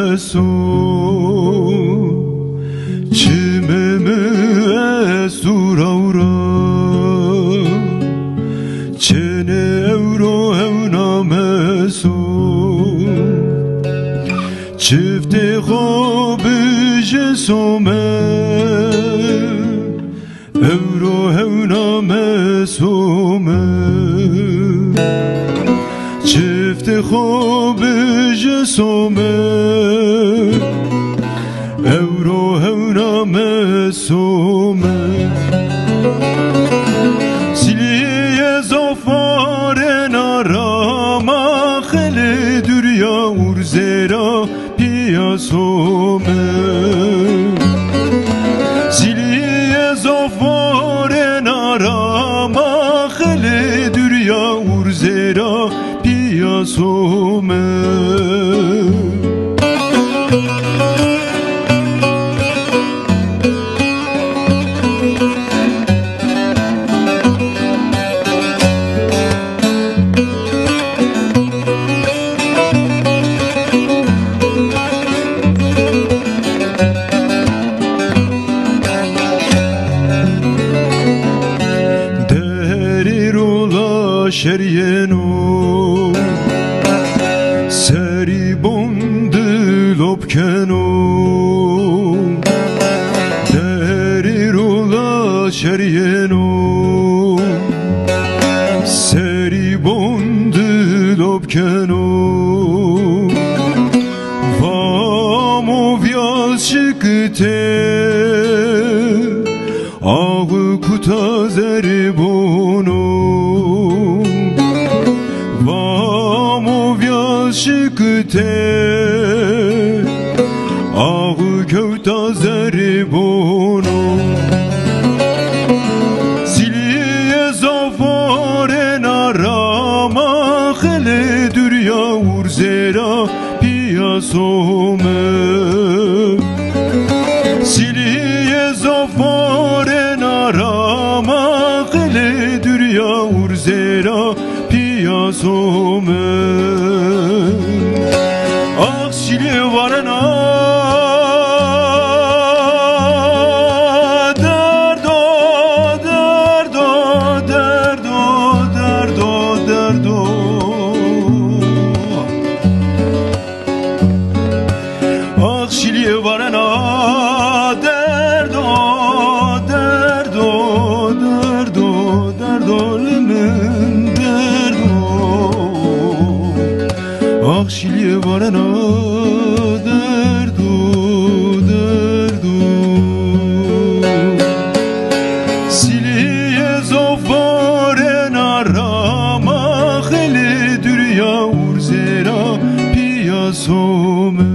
مسو چممه سورورا چنه اورو هونا مسو چفت خواب جسومه اورو هونا مسومه چفت خواب جسومه اورو هونا مسومه سلیه زفار ناراما خلی دریا ورزرا پیاسومه سلیه زفار ناراما خلی دریا ورزرا پیاسومه شریانو سری بند لبکنو دری رولا شریانو سری بند لبکنو وامو ویاز شکته آغو کتا زری بونو شکته آغو کوتا زربونو سیلی زفار ناراما خلی دریا ورزرا پیاسومه سیلی زفار ناراما خلی دریا ورزرا پیاسومه Akşili varana derdo derdo derdo derdo derdo Akşili varana derdo derdo derdo derdo limin derdo Akşili varana derdo derdo Siliye zofare narama kheli dürya urzera piyasome